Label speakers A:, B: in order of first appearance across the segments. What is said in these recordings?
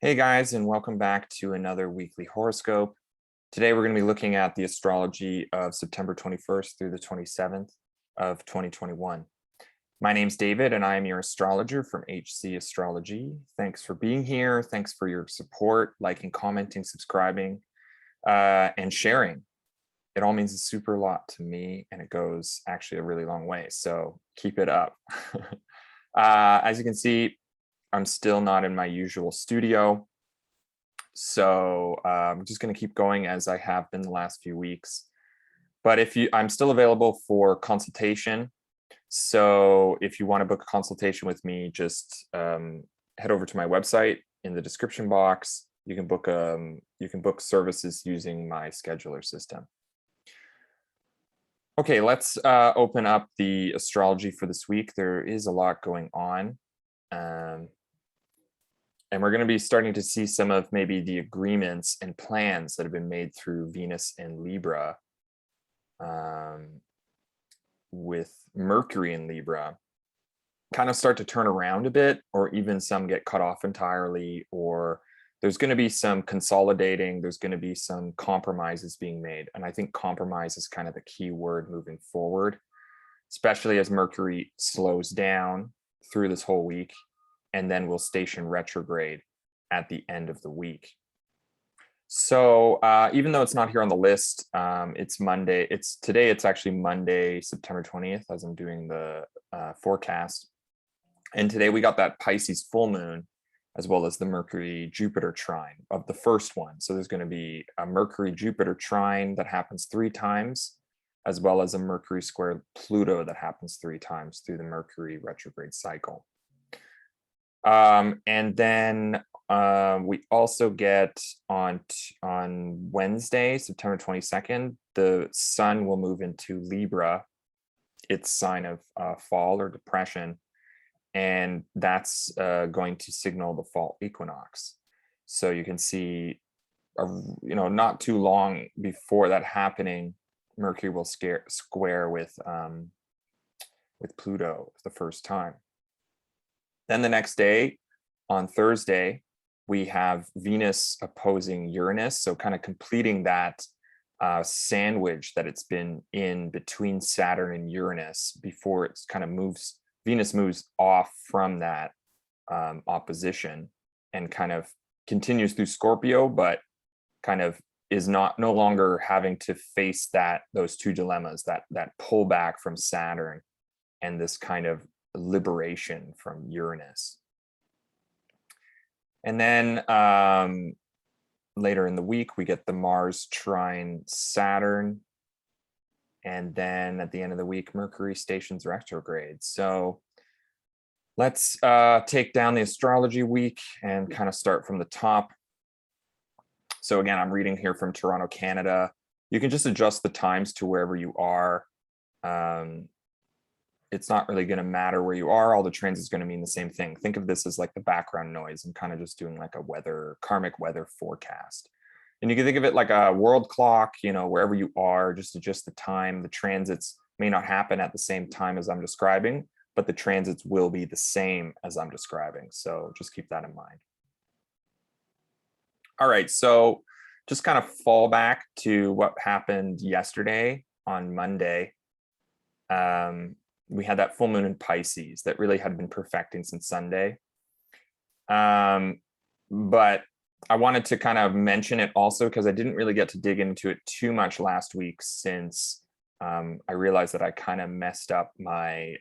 A: Hey guys, and welcome back to another weekly horoscope. Today we're going to be looking at the astrology of September 21st through the 27th of 2021. My name's David, and I am your astrologer from HC Astrology. Thanks for being here. Thanks for your support, liking, commenting, subscribing, and sharing. It all means a super lot to me, and it goes actually a really long way. So keep it up. As you can see, I'm still not in my usual studio. So I'm just going to keep going as I have been the last few weeks. But I'm still available for consultation. So if you want to book a consultation with me, just head over to my website in the description box. You can book services using my scheduler system. Okay, let's open up the astrology for this week. There is a lot going on. And we're going to be starting to see some of maybe the agreements and plans that have been made through Venus and Libra, with Mercury in Libra, kind of start to turn around a bit, or even some get cut off entirely, or there's going to be some consolidating, there's going to be some compromises being made. And I think compromise is kind of the key word moving forward, especially as Mercury slows down through this whole week, and then we'll station retrograde at the end of the week. So even though it's not here on the list, it's Monday. Today, it's actually Monday, September 20th, as I'm doing the forecast. And today we got that Pisces full moon, as well as the Mercury-Jupiter trine of the first one. So there's going to be a Mercury-Jupiter trine that happens 3 times, as well as a Mercury square Pluto that happens 3 times through the Mercury retrograde cycle. And then we also get on Wednesday, September 22nd, the sun will move into Libra, its sign of fall or depression, and that's going to signal the fall equinox. So you can see, not too long before that happening, Mercury will square with Pluto for the first time. Then the next day, on Thursday, we have Venus opposing Uranus, so kind of completing that sandwich that it's been in between Saturn and Uranus before it's kind of Venus moves off from that opposition and kind of continues through Scorpio, but kind of is no longer having to face those two dilemmas, that pullback from Saturn and this kind of liberation from Uranus. And then later in the week, we get the Mars trine Saturn. And then at the end of the week, Mercury stations retrograde. So let's take down the astrology week and kind of start from the top. So again, I'm reading here from Toronto, Canada. You can just adjust the times to wherever you are. It's not really going to matter where you are. All the transits going to mean the same thing. Think of this as like the background noise and kind of just doing like a karmic weather forecast. And you can think of it like a world clock, wherever you are, just adjust the time. The transits may not happen at the same time as I'm describing, but the transits will be the same as I'm describing. So just keep that in mind. All right, so just kind of fall back to what happened yesterday on Monday. We had that full moon in Pisces that really had been perfecting since Sunday. But I wanted to kind of mention it also because I didn't really get to dig into it too much last week, since I realized that I kind of mixed up my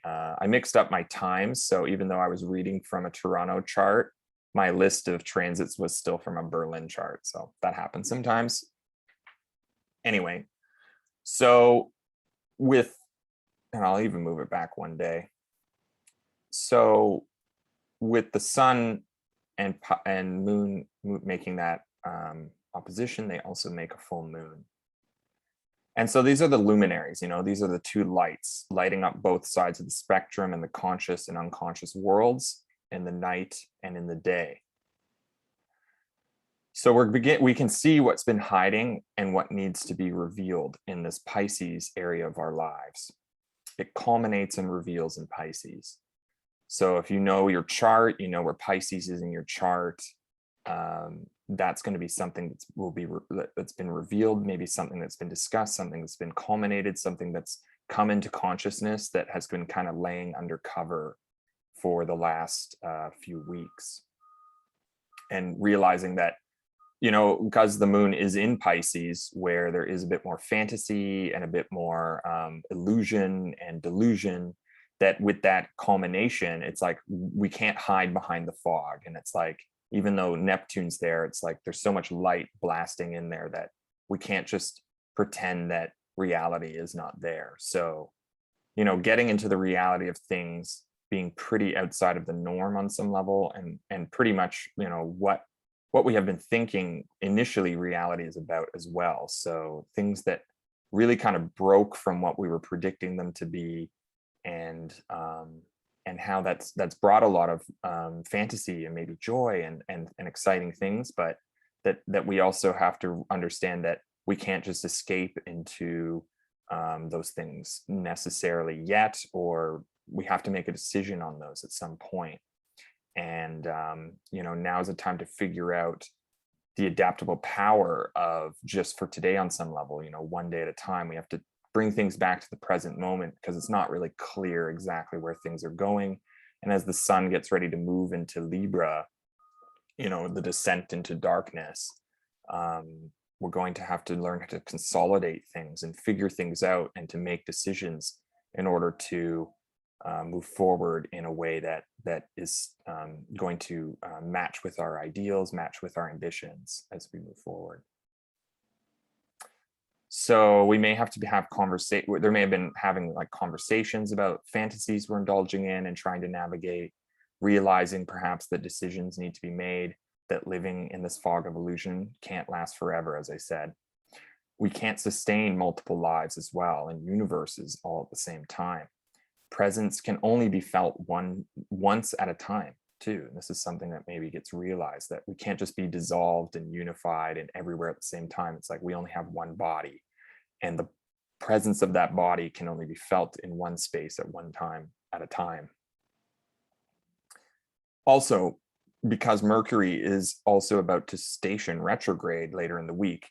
A: times. So even though I was reading from a Toronto chart, my list of transits was still from a Berlin chart. So that happens sometimes. Anyway, so and I'll even move it back one day. So with the sun and moon making that opposition, they also make a full moon. And so these are the luminaries, these are the 2 lights lighting up both sides of the spectrum, and the conscious and unconscious worlds, in the night and in the day. So we can see what's been hiding and what needs to be revealed in this Pisces area of our lives. It culminates and reveals in Pisces. So if you know your chart, you know where Pisces is in your chart. that's going to be something that's been revealed, maybe something that's been discussed, something that's been culminated, something that's come into consciousness that has been kind of laying undercover for the last few weeks. And realizing that, because the moon is in Pisces, where there is a bit more fantasy and a bit more illusion and delusion, that with that culmination, it's like we can't hide behind the fog. And it's like, even though Neptune's there, it's like there's so much light blasting in there that we can't just pretend that reality is not there. So, getting into the reality of things being pretty outside of the norm on some level, and pretty much, what we have been thinking initially reality is about as well. So things that really kind of broke from what we were predicting them to be, and how that's brought a lot of fantasy and maybe joy and exciting things, but that we also have to understand that we can't just escape into those things necessarily yet, or we have to make a decision on those at some point. And now is a time to figure out the adaptable power of just for today on some level, one day at a time. We have to bring things back to the present moment, because it's not really clear exactly where things are going. And as the sun gets ready to move into Libra, the descent into darkness, we're going to have to learn how to consolidate things and figure things out, and to make decisions in order to move forward in a way that is going to match with our ideals, match with our ambitions as we move forward. So we may have to have there may have been having like conversations about fantasies we're indulging in and trying to navigate, realizing perhaps that decisions need to be made, that living in this fog of illusion can't last forever. As I said, we can't sustain multiple lives as well, and universes all at the same time. Presence can only be felt once at a time too. And this is something that maybe gets realized, that we can't just be dissolved and unified and everywhere at the same time. It's like we only have one body, and the presence of that body can only be felt in one space at one time at a time. Also, because Mercury is also about to station retrograde later in the week,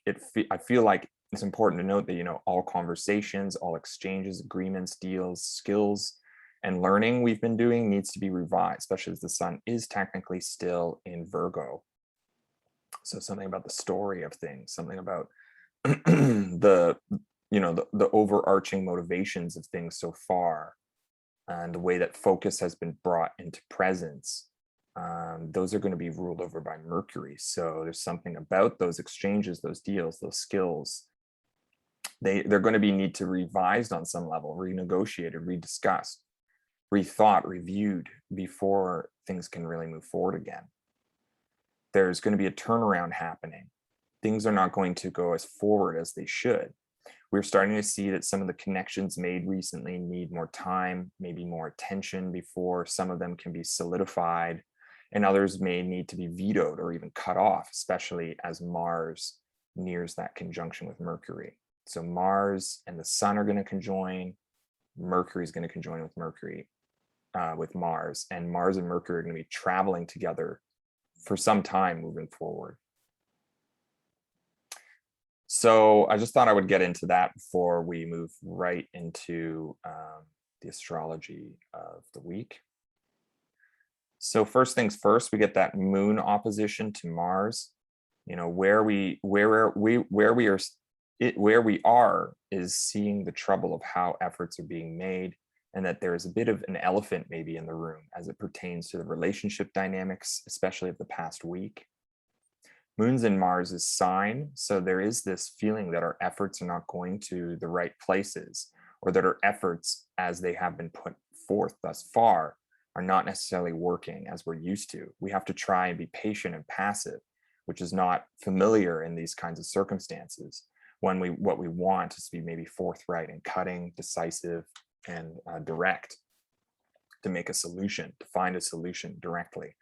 A: I feel like it's important to note that, all conversations, all exchanges, agreements, deals, skills, and learning we've been doing needs to be revised, especially as the sun is technically still in Virgo. So something about the story of things, something about the overarching motivations of things so far, and the way that focus has been brought into presence. Those are going to be ruled over by Mercury. So there's something about those exchanges, those deals, those skills. They're going to need to revised on some level, renegotiated, rediscussed, rethought, reviewed before things can really move forward again. There's going to be a turnaround happening. Things are not going to go as forward as they should. We're starting to see that some of the connections made recently need more time, maybe more attention before some of them can be solidified, and others may need to be vetoed or even cut off, especially as Mars nears that conjunction with Mercury. So Mars and the sun are going to conjoin. Mercury is going to conjoin with Mars, and Mars and Mercury are going to be traveling together for some time moving forward. So I just thought I would get into that before we move right into the astrology of the week. So first things first, we get that moon opposition to Mars. Where we are is seeing the trouble of how efforts are being made, and that there is a bit of an elephant maybe in the room as it pertains to the relationship dynamics, especially of the past week. Moon's in Mars's sign, so there is this feeling that our efforts are not going to the right places, or that our efforts as they have been put forth thus far are not necessarily working as we're used to. We have to try and be patient and passive, which is not familiar in these kinds of circumstances. What we want is to be maybe forthright and cutting, decisive, and direct, to make a solution, to find a solution directly.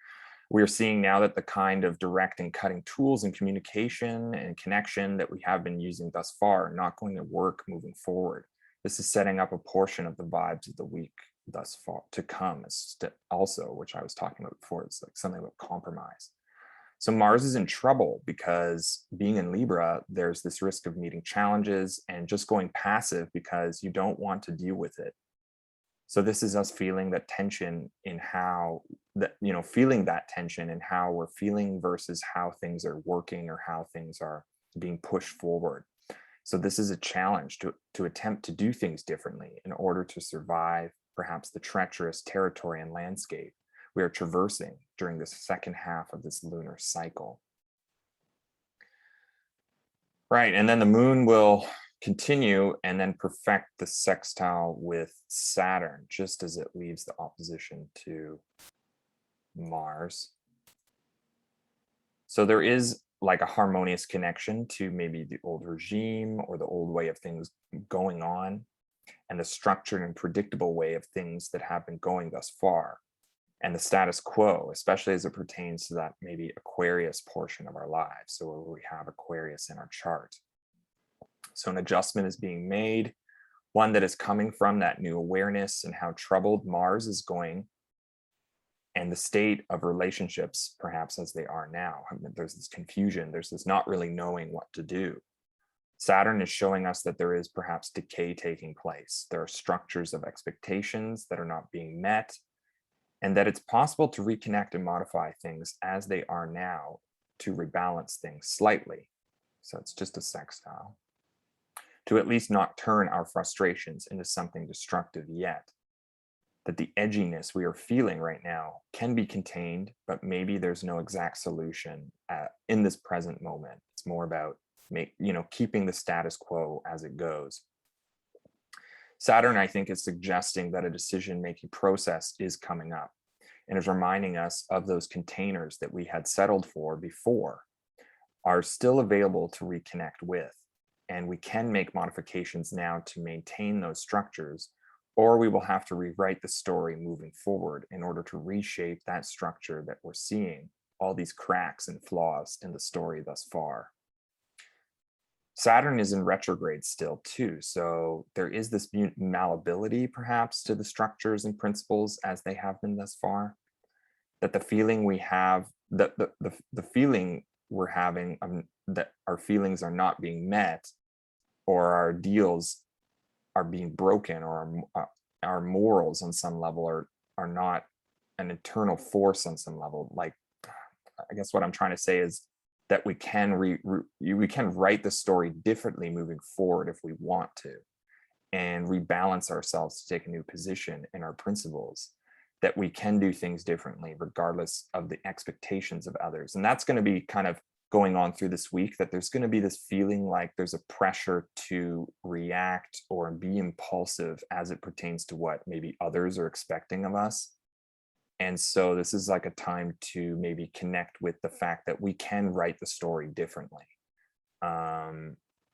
A: We're seeing now that the kind of direct and cutting tools and communication and connection that we have been using thus far are not going to work moving forward. This is setting up a portion of the vibes of the week thus far to come, also, which I was talking about before. It's like something about compromise. So Mars is in trouble because being in Libra, there's this risk of meeting challenges and just going passive because you don't want to deal with it. So this is us feeling that tension in how that, feeling that tension in how we're feeling versus how things are working or how things are being pushed forward. So this is a challenge to attempt to do things differently in order to survive perhaps the treacherous territory and landscape we are traversing during the second half of this lunar cycle. Right, and then the moon will continue and then perfect the sextile with Saturn just as it leaves the opposition to Mars. So there is like a harmonious connection to maybe the old regime or the old way of things going on and the structured and predictable way of things that have been going thus far, and the status quo, especially as it pertains to that maybe Aquarius portion of our lives. So where we have Aquarius in our chart. So an adjustment is being made, one that is coming from that new awareness and how troubled Mars is going and the state of relationships, perhaps as they are now. I mean, there's this confusion, there's this not really knowing what to do. Saturn is showing us that there is perhaps decay taking place. There are structures of expectations that are not being met, and that it's possible to reconnect and modify things as they are now to rebalance things slightly. So it's just a sextile. To at least not turn our frustrations into something destructive yet. That the edginess we are feeling right now can be contained, but maybe there's no exact solution in this present moment. It's more about keeping the status quo as it goes. Saturn, I think, is suggesting that a decision-making process is coming up and is reminding us of those containers that we had settled for before are still available to reconnect with. And we can make modifications now to maintain those structures, or we will have to rewrite the story moving forward in order to reshape that structure that we're seeing, all these cracks and flaws in the story thus far. Saturn is in retrograde still too, so there is this malleability perhaps to the structures and principles as they have been thus far, that the feeling we have, that the feeling we're having that our feelings are not being met or our ideals are being broken, or our morals on some level are not an internal force on some level. Like, I guess what I'm trying to say is that we can we can write the story differently moving forward if we want to, and rebalance ourselves to take a new position in our principles, that we can do things differently regardless of the expectations of others. And that's going to be kind of going on through this week, that there's going to be this feeling like there's a pressure to react or be impulsive as it pertains to what maybe others are expecting of us. And so this is like a time to maybe connect with the fact that we can write the story differently.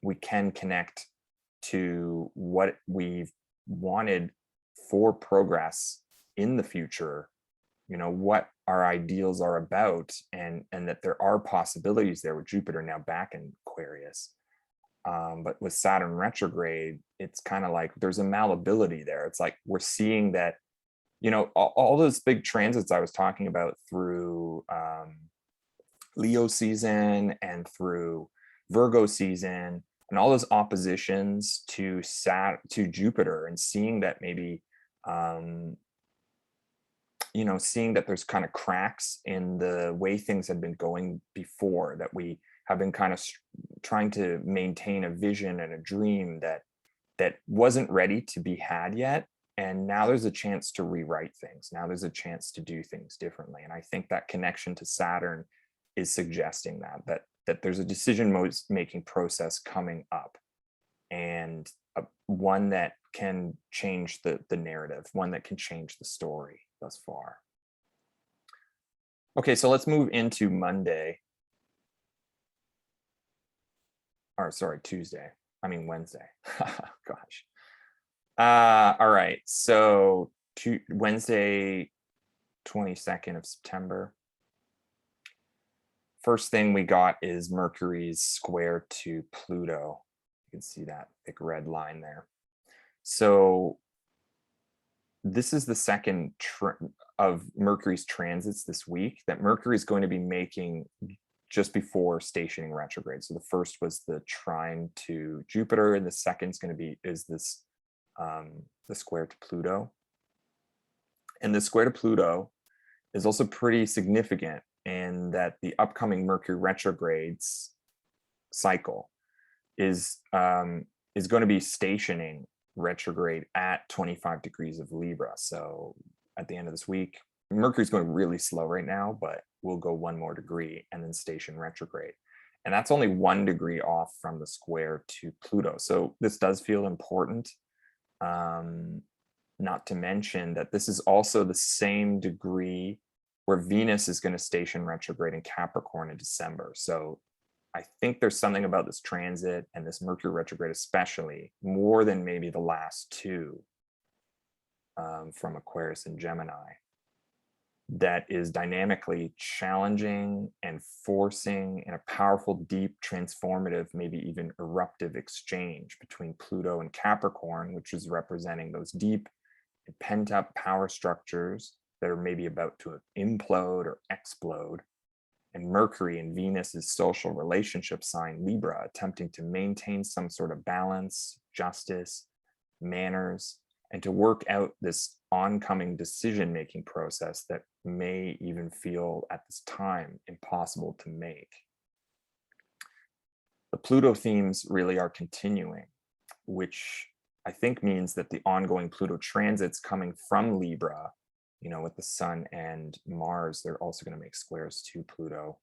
A: We can connect to what we've wanted for progress in the future, what our ideals are about, and that there are possibilities there with Jupiter now back in Aquarius. But with Saturn retrograde, it's kind of like there's a malleability there. It's like we're seeing that, all those big transits I was talking about through Leo season and through Virgo season, and all those oppositions to Jupiter, and seeing that maybe seeing that there's kind of cracks in the way things had been going before, that we have been kind of trying to maintain a vision and a dream that wasn't ready to be had yet. And now there's a chance to rewrite things. Now there's a chance to do things differently. And I think that connection to Saturn is suggesting that there's a decision-making process coming up, and one that can change the narrative, one that can change the story thus far. Okay, so let's move into Monday. Or sorry, Wednesday. Gosh. All right, so Wednesday, 22nd of September. First thing we got is Mercury's square to Pluto. You can see that thick red line there. So this is the second of Mercury's transits this week that Mercury is going to be making just before stationing retrograde. So the first was the trine to Jupiter, and the second is going to be this the square to Pluto. And the square to Pluto is also pretty significant in that the upcoming Mercury retrogrades cycle is going to be stationing retrograde at 25 degrees of Libra. So at the end of this week, Mercury's going really slow right now, but we'll go one more degree and then station retrograde. And that's only 1 degree off from the square to Pluto. So this does feel important. Not to mention that this is also the same degree where Venus is going to station retrograde in Capricorn in December. So I think there's something about this transit and this Mercury retrograde, especially more than maybe the last two from Aquarius and Gemini, that is dynamically challenging and forcing in a powerful, deep, transformative, maybe even eruptive exchange between Pluto and Capricorn, which is representing those deep and pent-up power structures that are maybe about to implode or explode, and Mercury and Venus's social relationship sign Libra, attempting to maintain some sort of balance, justice, manners, and to work out this oncoming decision-making process that may even feel at this time impossible to make. The Pluto themes really are continuing, which I think means that the ongoing Pluto transits coming from Libra, with the Sun and Mars, they're also going to make squares to Pluto,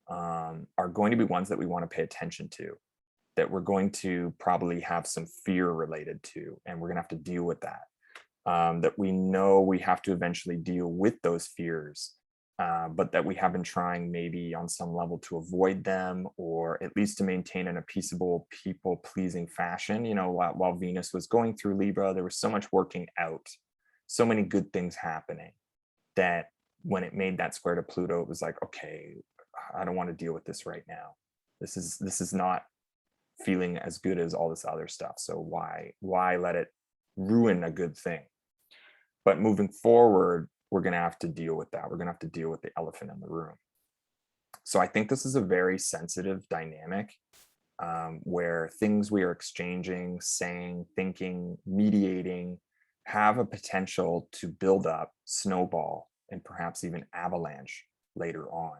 A: are going to be ones that we want to pay attention to, that we're going to probably have some fear related to, and we're going to have to deal with that. That we know we have to eventually deal with those fears, but that we have been trying maybe on some level to avoid them, or at least to maintain in a peaceable, people-pleasing fashion. While Venus was going through Libra, there was so much working out, so many good things happening, that when it made that square to Pluto, it was like, okay, I don't want to deal with this right now. This is not feeling as good as all this other stuff. So why let it ruin a good thing? But moving forward, we're going to have to deal with that. We're going to have to deal with the elephant in the room. So I think this is a very sensitive dynamic where things we are exchanging, saying, thinking, mediating have a potential to build up, snowball, and perhaps even avalanche later on.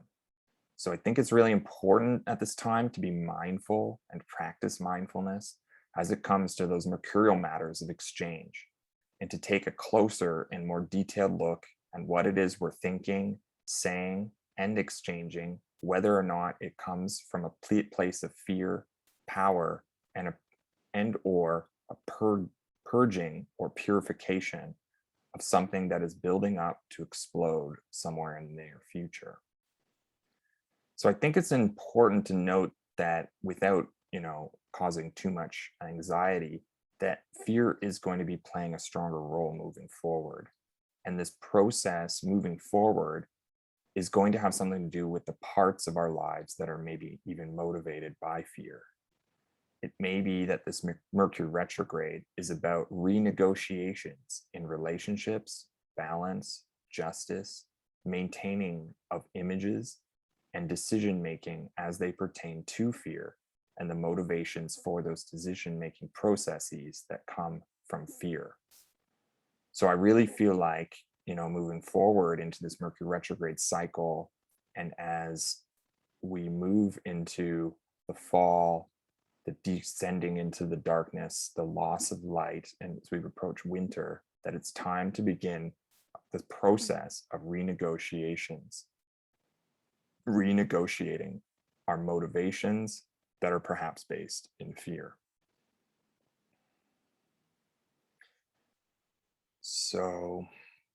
A: So I think it's really important at this time to be mindful and practice mindfulness as it comes to those mercurial matters of exchange, and to take a closer and more detailed look at what it is we're thinking, saying, and exchanging, whether or not it comes from a place of fear, power, or a purging or purification of something that is building up to explode somewhere in the near future. So I think it's important to note that without, causing too much anxiety, that fear is going to be playing a stronger role moving forward. And this process moving forward is going to have something to do with the parts of our lives that are maybe even motivated by fear. It may be that this Mercury retrograde is about renegotiations in relationships, balance, justice, maintaining of images, and decision-making as they pertain to fear and the motivations for those decision-making processes that come from fear. So I really feel like, moving forward into this Mercury retrograde cycle, and as we move into the fall, the descending into the darkness, the loss of light, and as we approach winter, that it's time to begin the process of renegotiations, renegotiating our motivations that are perhaps based in fear. So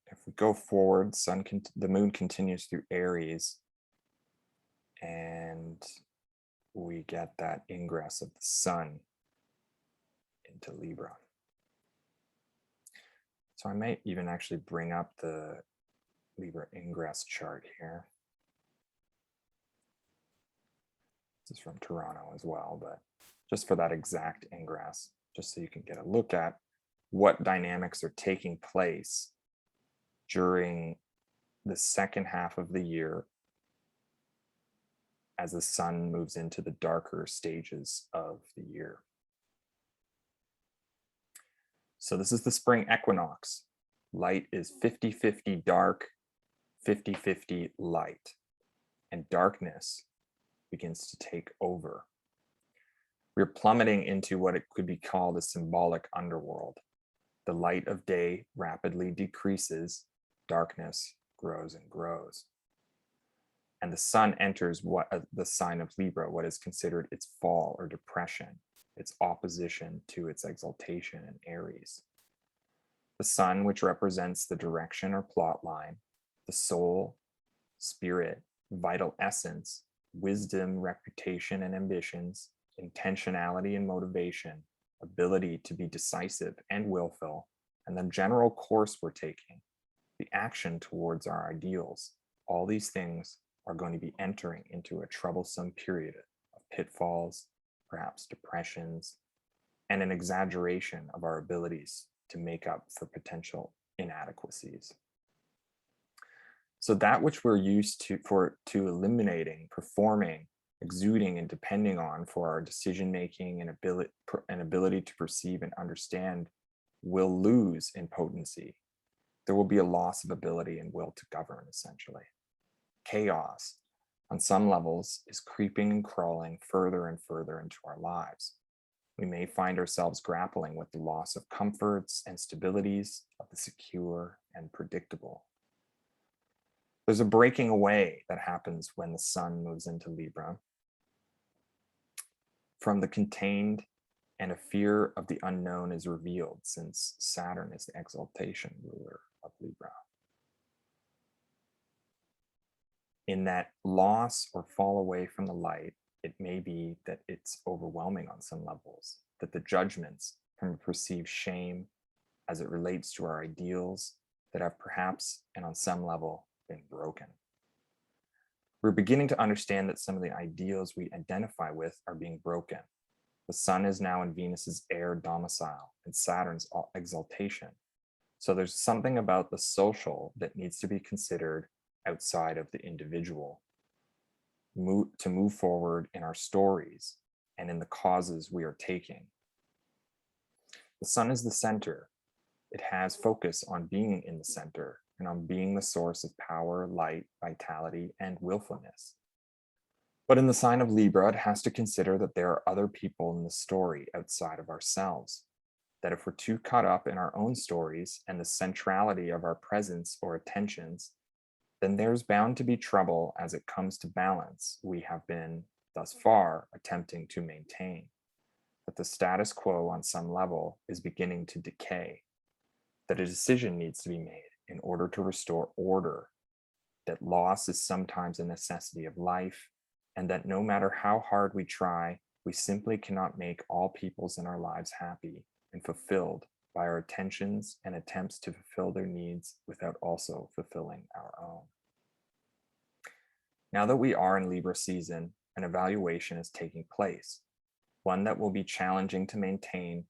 A: if we go forward, the moon continues through Aries, and we get that ingress of the sun into Libra. So I might even actually bring up the Libra ingress chart here. This is from Toronto as well, but just for that exact ingress, just so you can get a look at what dynamics are taking place during the second half of the year as the sun moves into the darker stages of the year. So this is the spring equinox. Light is 50-50 dark, 50-50 light, and darkness begins to take over. We're plummeting into what it could be called a symbolic underworld. The light of day rapidly decreases, darkness grows and grows. And the sun enters the sign of Libra, what is considered its fall or depression, its opposition to its exaltation in Aries. The sun, which represents the direction or plot line, the soul, spirit, vital essence, wisdom, reputation and ambitions, intentionality and motivation, ability to be decisive and willful, and the general course we're taking, the action towards our ideals, all these things are going to be entering into a troublesome period of pitfalls, perhaps depressions, and an exaggeration of our abilities to make up for potential inadequacies. So that which we're used to eliminating, performing, exuding, and depending on for our decision-making and ability to perceive and understand will lose in potency. There will be a loss of ability and will to govern, essentially. Chaos, on some levels, is creeping and crawling further and further into our lives. We may find ourselves grappling with the loss of comforts and stabilities of the secure and predictable. There's a breaking away that happens when the sun moves into Libra from the contained, and a fear of the unknown is revealed, since Saturn is the exaltation ruler of Libra. In that loss or fall away from the light, it may be that it's overwhelming on some levels, that the judgments from a perceived shame as it relates to our ideals that have perhaps, and on some level, been broken. We're beginning to understand that some of the ideals we identify with are being broken. The sun is now in Venus's air domicile and Saturn's exaltation. So there's something about the social that needs to be considered outside of the individual to move forward in our stories and in the causes we are taking. The sun is the center. It has focus on being in the center and on being the source of power, light, vitality, and willfulness. But in the sign of Libra, it has to consider that there are other people in the story outside of ourselves, that if we're too caught up in our own stories and the centrality of our presence or attentions, then there's bound to be trouble as it comes to balance we have been, thus far, attempting to maintain. That the status quo on some level is beginning to decay, that a decision needs to be made in order to restore order, that loss is sometimes a necessity of life, and that no matter how hard we try, we simply cannot make all peoples in our lives happy and fulfilled by our attentions and attempts to fulfill their needs without also fulfilling our own. Now that we are in Libra season, an evaluation is taking place, one that will be challenging to maintain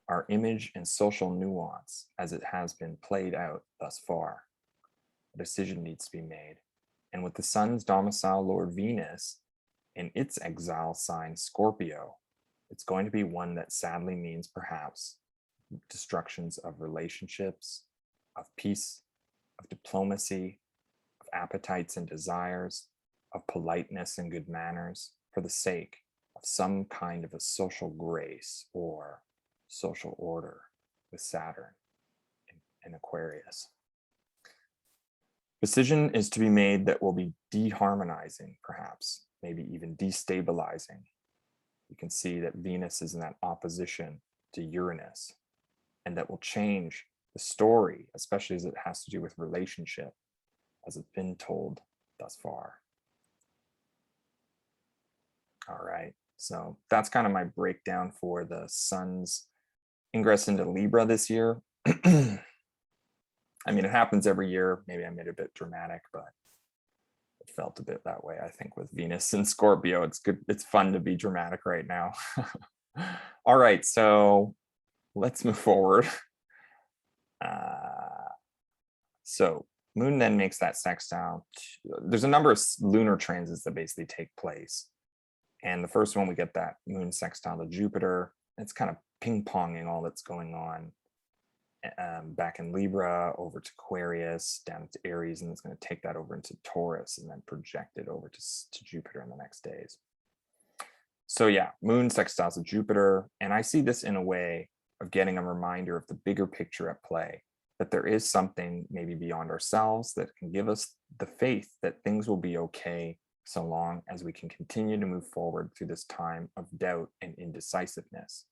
A: our image and social nuance as it has been played out thus far. A decision needs to be made. And with the sun's domicile Lord Venus in its exile sign Scorpio, it's going to be one that sadly means perhaps destructions of relationships, of peace, of diplomacy, of appetites and desires, of politeness and good manners for the sake of some kind of a social grace or social order with Saturn in Aquarius. Decision is to be made that will be deharmonizing, perhaps, maybe even destabilizing. You can see that Venus is in that opposition to Uranus, and that will change the story, especially as it has to do with relationship, as it's been told thus far. All right, so that's kind of my breakdown for the sun's ingress into Libra this year. I mean, it happens every year. Maybe I made it a bit dramatic, but it felt a bit that way, I think, with Venus and Scorpio. It's good. It's fun to be dramatic right now. All right, so let's move forward. So Moon then makes that sextile. There's a number of lunar transits that basically take place. And the first one, we get that moon sextile to Jupiter. It's kind of ping-ponging all that's going on back in Libra over to Aquarius, down to Aries, and it's going to take that over into Taurus and then project it over to Jupiter in the next days. So yeah, moon sextiles to Jupiter. And I see this in a way of getting a reminder of the bigger picture at play, that there is something maybe beyond ourselves that can give us the faith that things will be okay so long as we can continue to move forward through this time of doubt and indecisiveness.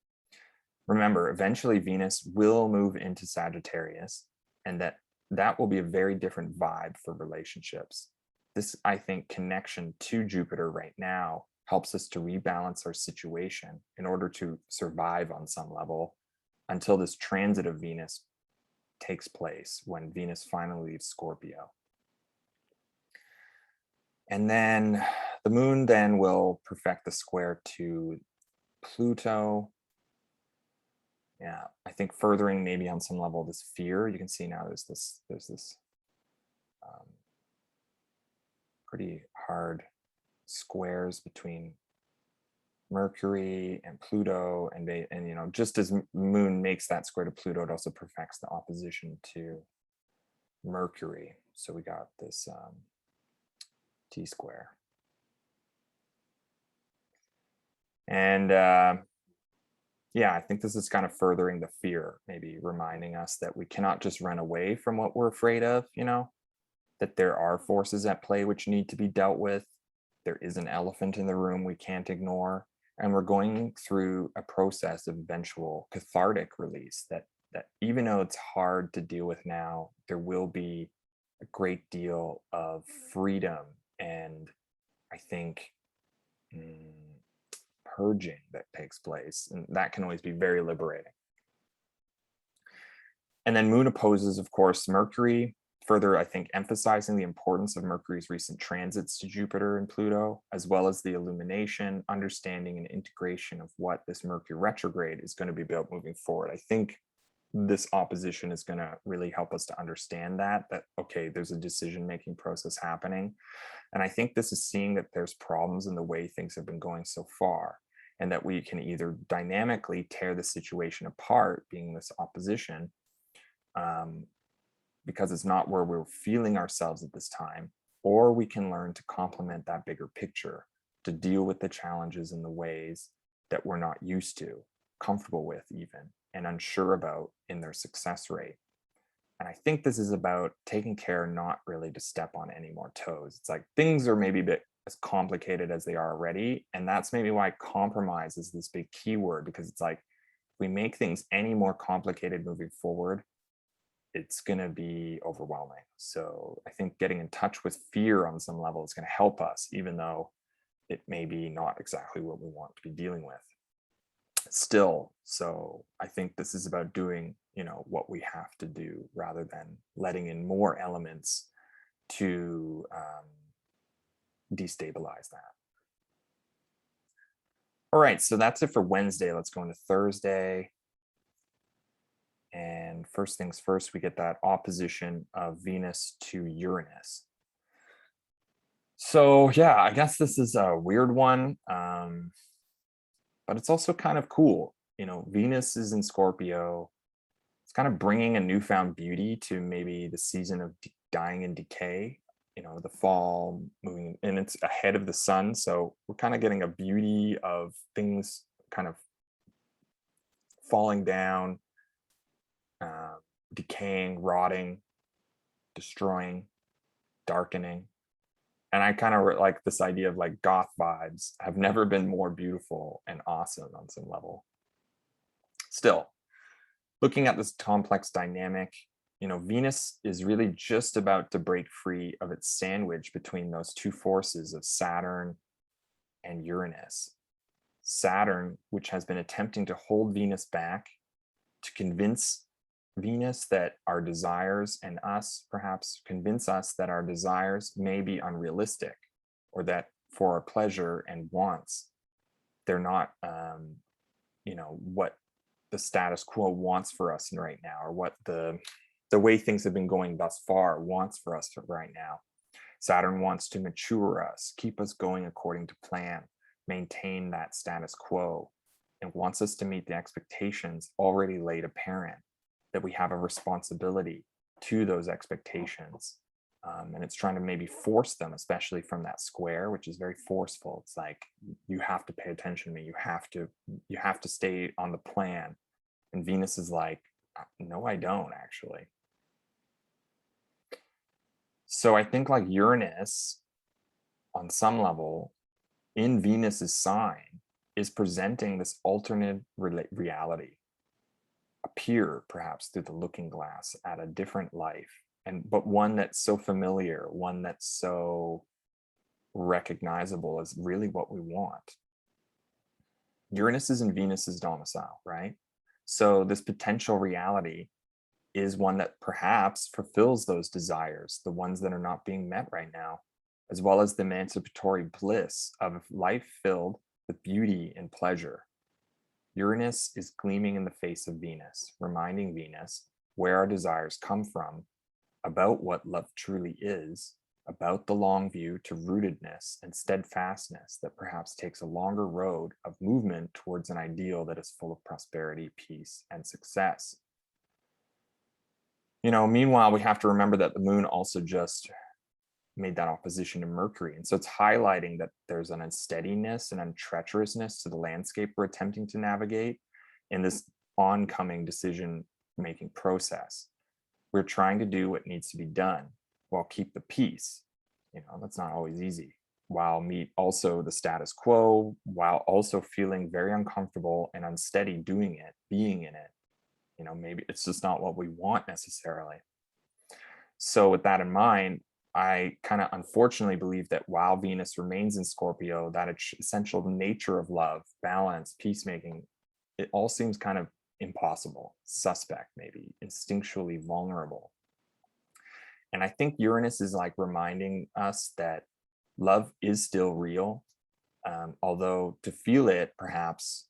A: Remember, eventually Venus will move into Sagittarius, and that will be a very different vibe for relationships. This, I think, connection to Jupiter right now helps us to rebalance our situation in order to survive on some level until this transit of Venus takes place, when Venus finally leaves Scorpio. And then the moon then will perfect the square to Pluto. Yeah, I think furthering maybe on some level this fear. You can see now there's this pretty hard squares between Mercury and Pluto, and you know, just as moon makes that square to Pluto, it also perfects the opposition to Mercury. So we got this T square. And yeah, I think this is kind of furthering the fear, maybe reminding us that we cannot just run away from what we're afraid of, you know, that there are forces at play which need to be dealt with. There is an elephant in the room we can't ignore. And we're going through a process of eventual cathartic release that even though it's hard to deal with now, there will be a great deal of freedom and I think purging that takes place, and that can always be very liberating. And then moon opposes, of course, Mercury, further, I think, emphasizing the importance of Mercury's recent transits to Jupiter and Pluto, as well as the illumination, understanding, and integration of what this Mercury retrograde is going to be about moving forward. I think this opposition is going to really help us to understand that okay, there's a decision-making process happening. And I think this is seeing that there's problems in the way things have been going so far, and that we can either dynamically tear the situation apart, being this opposition, because it's not where we're feeling ourselves at this time, or we can learn to complement that bigger picture, to deal with the challenges in the ways that we're not used to, comfortable with even, and unsure about in their success rate. And I think this is about taking care not really to step on any more toes. It's like things are maybe a bit as complicated as they are already. And that's maybe why compromise is this big keyword, because it's like, if we make things any more complicated moving forward, it's going to be overwhelming. So I think getting in touch with fear on some level is going to help us, even though it may be not exactly what we want to be dealing with still. So I think this is about doing, you know, what we have to do rather than letting in more elements to destabilize that. All right, so that's it for Wednesday. Let's go into Thursday. And first things first, we get that opposition of Venus to Uranus. So yeah, I guess this is a weird one, but it's also kind of cool. You know, Venus is in Scorpio. It's kind of bringing a newfound beauty to maybe the season of dying and decay, you know, the fall moving, and it's ahead of the sun. So we're kind of getting a beauty of things kind of falling down, decaying, rotting, destroying, darkening. And I kind of like this idea of like goth vibes have never been more beautiful and awesome on some level. Still, looking at this complex dynamic, you know, Venus is really just about to break free of its sandwich between those two forces of Saturn and Uranus. Saturn, which has been attempting to hold Venus back, to convince Venus that our desires, and us perhaps convince us that our desires may be unrealistic, or that for our pleasure and wants, they're not, you know, what the status quo wants for us right now, or what the the way things have been going thus far wants for us to right now. Saturn wants to mature us, keep us going according to plan, maintain that status quo, and wants us to meet the expectations already laid apparent, that we have a responsibility to those expectations. And it's trying to maybe force them, especially from that square, which is very forceful. It's like, you have to pay attention to me. You have to stay on the plan. And Venus is like, no, I don't actually. So I think like Uranus, on some level, in Venus's sign, is presenting this alternate reality, a peer perhaps through the looking glass at a different life, but one that's so familiar, one that's so recognizable as really what we want. Uranus is in Venus's domicile, right? So this potential reality is one that perhaps fulfills those desires, the ones that are not being met right now, as well as the emancipatory bliss of a life filled with beauty and pleasure. Uranus is gleaming in the face of Venus, reminding Venus where our desires come from, about what love truly is, about the long view to rootedness and steadfastness that perhaps takes a longer road of movement towards an ideal that is full of prosperity, peace, and success. Meanwhile, we have to remember that the moon also just made that opposition to Mercury. And so it's highlighting that there's an unsteadiness and untreacherousness to the landscape we're attempting to navigate in this oncoming decision-making process. We're trying to do what needs to be done while keep the peace. That's not always easy. While meet also the status quo, while also feeling very uncomfortable and unsteady doing it, being in it. Maybe it's just not what we want necessarily. So with that in mind, I kind of unfortunately believe that while Venus remains in Scorpio, that essential nature of love, balance, peacemaking, it all seems kind of impossible, suspect, maybe instinctually vulnerable. And I think Uranus is like reminding us that love is still real, although to feel it, perhaps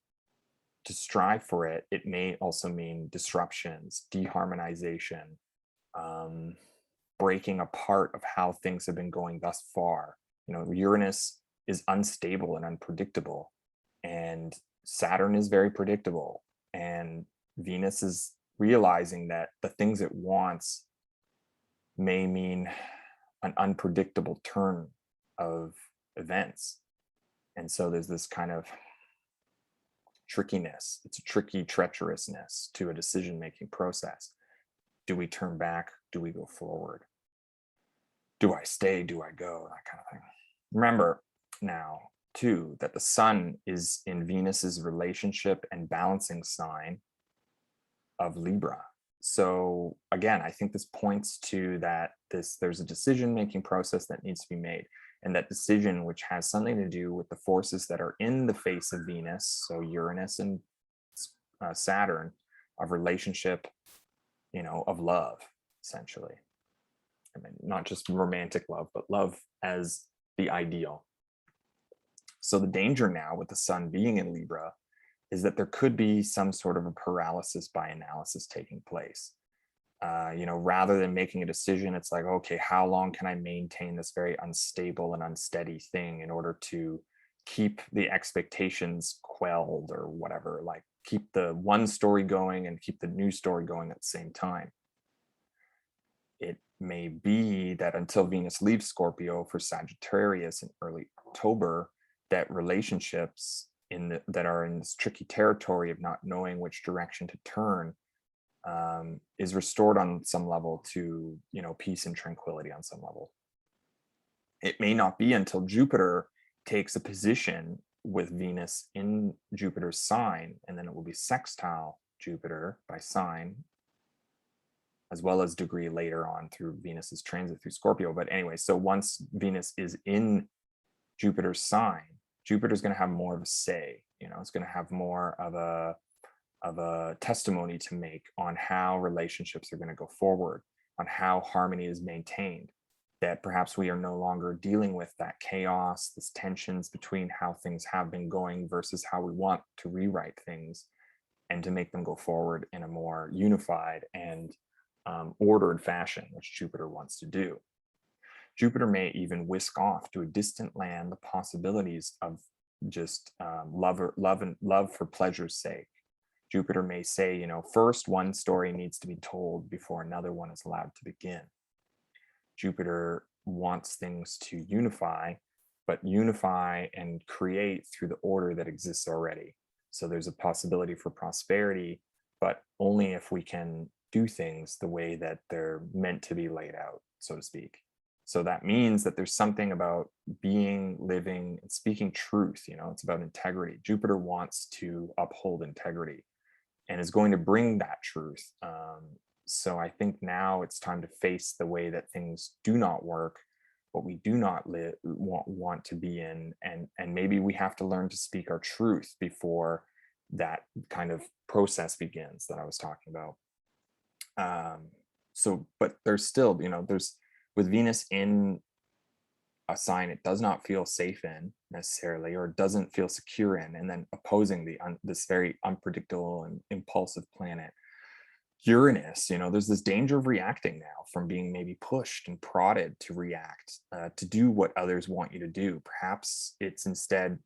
A: to strive for it, it may also mean disruptions, deharmonization, breaking apart of how things have been going thus far. Uranus is unstable and unpredictable, and Saturn is very predictable, and Venus is realizing that the things it wants may mean an unpredictable turn of events. And so there's this kind of trickiness. It's a tricky treacherousness to a decision-making process. Do we turn back? Do we go forward? Do I stay? Do I go? That kind of thing. Remember now, too, that the sun is in Venus's relationship and balancing sign of Libra. So again, I think this points to that there's a decision-making process that needs to be made. And that decision, which has something to do with the forces that are in the face of Venus, so Uranus and Saturn, of relationship, of love, essentially. I mean, not just romantic love, but love as the ideal. So the danger now with the sun being in Libra is that there could be some sort of a paralysis by analysis taking place. Rather than making a decision, it's like, okay, how long can I maintain this very unstable and unsteady thing in order to keep the expectations quelled or whatever, like keep the one story going and keep the new story going at the same time. It may be that until Venus leaves Scorpio for Sagittarius in early October, that relationships that are in this tricky territory of not knowing which direction to turn is restored on some level to, peace and tranquility on some level. It may not be until Jupiter takes a position with Venus in Jupiter's sign, and then it will be sextile Jupiter by sign, as well as degree later on through Venus's transit through Scorpio. But anyway, so once Venus is in Jupiter's sign, Jupiter's going to have more of a say. It's going to have more of a testimony to make on how relationships are going to go forward, on how harmony is maintained, that perhaps we are no longer dealing with that chaos, this tensions between how things have been going versus how we want to rewrite things and to make them go forward in a more unified and ordered fashion, which Jupiter wants to do. Jupiter may even whisk off to a distant land the possibilities of just love for pleasure's sake. Jupiter may say, first one story needs to be told before another one is allowed to begin. Jupiter wants things to unify, but unify and create through the order that exists already. So there's a possibility for prosperity, but only if we can do things the way that they're meant to be laid out, so to speak. So that means that there's something about being, living, and speaking truth. It's about integrity. Jupiter wants to uphold integrity and is going to bring that truth. So I think now it's time to face the way that things do not work, what we do not want to be in, and maybe we have to learn to speak our truth before that kind of process begins that I was talking about. But there's still, there's, with Venus in a sign it does not feel safe in necessarily, or doesn't feel secure in, and then opposing this very unpredictable and impulsive planet, Uranus, there's this danger of reacting now, from being maybe pushed and prodded to react, to do what others want you to do. Perhaps it's instead,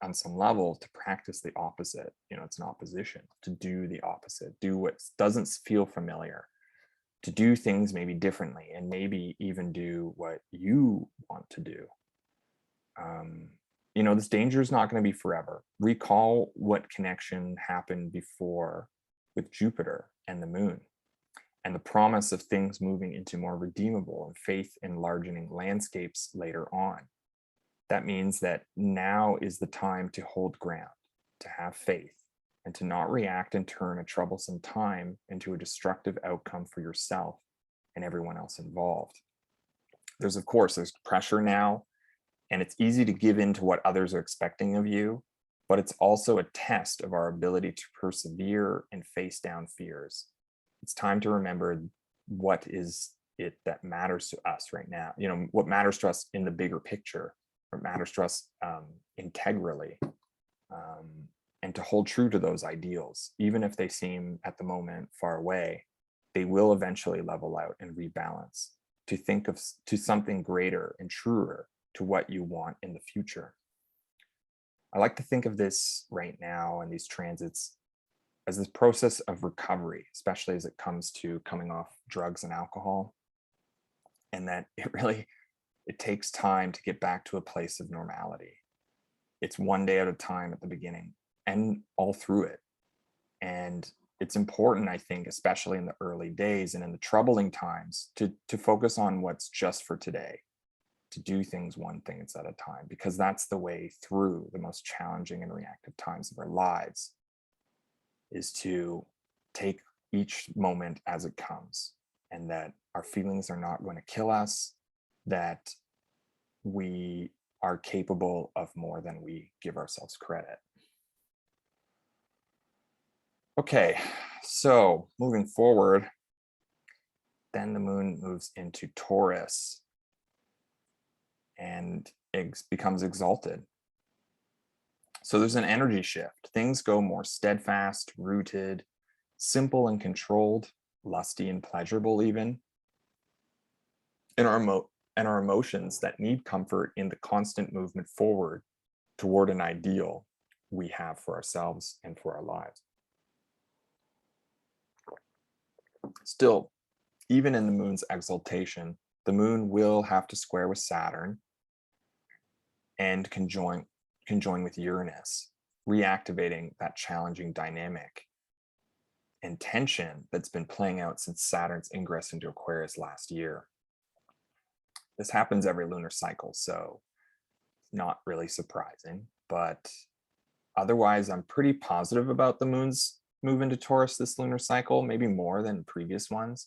A: on some level, to practice the opposite. It's an opposition, to do the opposite, do what doesn't feel familiar, to do things maybe differently, and maybe even do what you want to do. This danger is not going to be forever. Recall what connection happened before with Jupiter and the moon, and the promise of things moving into more redeemable and faith enlarging landscapes later on. That means that now is the time to hold ground, to have faith, and to not react and turn a troublesome time into a destructive outcome for yourself and everyone else involved. There's pressure now, and it's easy to give in to what others are expecting of you, but it's also a test of our ability to persevere and face down fears. It's time to remember what is it that matters to us right now, what matters to us in the bigger picture, what matters to us integrally, and to hold true to those ideals. Even if they seem at the moment far away, they will eventually level out and rebalance, to think of to something greater and truer to what you want in the future. I like to think of this right now and these transits as this process of recovery, especially as it comes to coming off drugs and alcohol, and that it takes time to get back to a place of normality. It's one day at a time at the beginning and all through it. And it's important, I think, especially in the early days and in the troubling times, to focus on what's just for today, to do things one thing at a time, because that's the way through the most challenging and reactive times of our lives, is to take each moment as it comes, and that our feelings are not going to kill us, that we are capable of more than we give ourselves credit. Okay, so moving forward, then the moon moves into Taurus and becomes exalted. So there's an energy shift. Things go more steadfast, rooted, simple and controlled, lusty and pleasurable even. And our emotions that need comfort in the constant movement forward toward an ideal we have for ourselves and for our lives. Still, even in the moon's exaltation, the moon will have to square with Saturn and conjoin with Uranus, reactivating that challenging dynamic and tension that's been playing out since Saturn's ingress into Aquarius last year. This happens every lunar cycle, so not really surprising, but otherwise I'm pretty positive about the moon's move into Taurus this lunar cycle, maybe more than previous ones,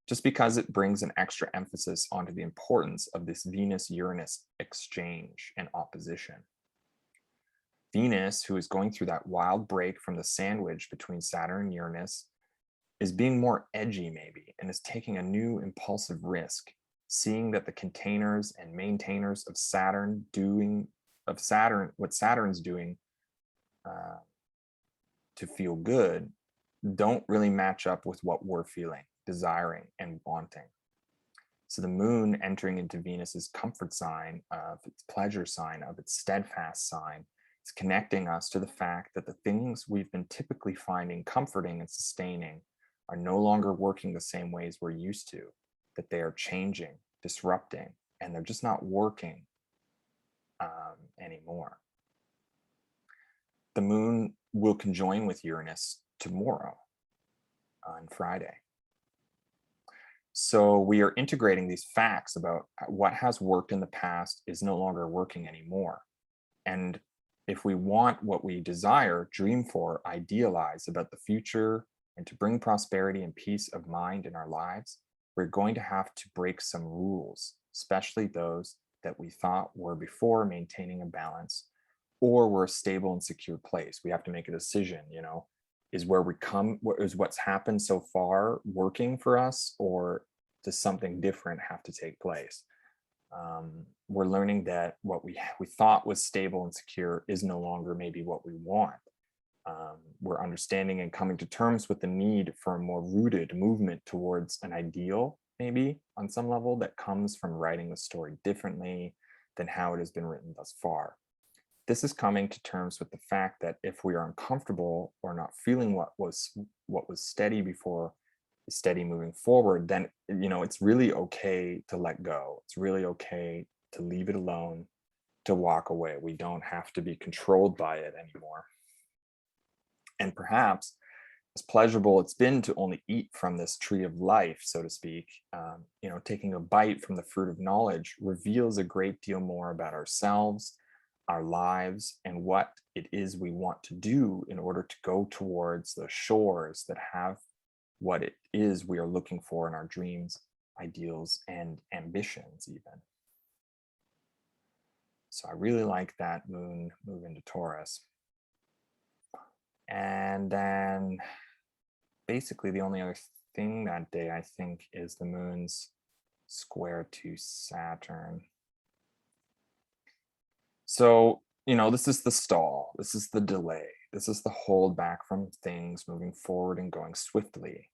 A: just because it brings an extra emphasis onto the importance of this Venus-Uranus exchange and opposition. Venus, who is going through that wild break from the sandwich between Saturn and Uranus, is being more edgy maybe, and is taking a new impulsive risk, seeing that the containers and maintainers of what Saturn's doing to feel good don't really match up with what we're feeling. desiring and wanting. So the moon entering into Venus's comfort sign, of its pleasure sign, of its steadfast sign, is connecting us to the fact that the things we've been typically finding comforting and sustaining are no longer working the same ways we're used to, that they are changing, disrupting, and they're just not working anymore. The moon will conjoin with Uranus tomorrow on Friday. So we are integrating these facts about what has worked in the past is no longer working anymore. And if we want what we desire, dream for, idealize about the future, and to bring prosperity and peace of mind in our lives, we're going to have to break some rules, especially those that we thought were before maintaining a balance or were a stable and secure place. We have to make a decision, is where we come, is what's happened so far working for us, or does something different have to take place? We're learning that what we thought was stable and secure is no longer maybe what we want. We're understanding and coming to terms with the need for a more rooted movement towards an ideal, maybe on some level, that comes from writing the story differently than how it has been written thus far. This is coming to terms with the fact that if we are uncomfortable or not feeling what was steady before is steady moving forward, then it's really okay to let go. It's really okay to leave it alone, to walk away. We don't have to be controlled by it anymore. And perhaps as pleasurable it's been to only eat from this tree of life, so to speak, taking a bite from the fruit of knowledge reveals a great deal more about ourselves, our lives, and what it is we want to do in order to go towards the shores that have what it is we are looking for in our dreams, ideals, and ambitions even. So I really like that moon move into Taurus. And then basically the only other thing that day, I think, is the moon's square to Saturn. So, this is the stall, this is the delay, this is the hold back from things moving forward and going swiftly.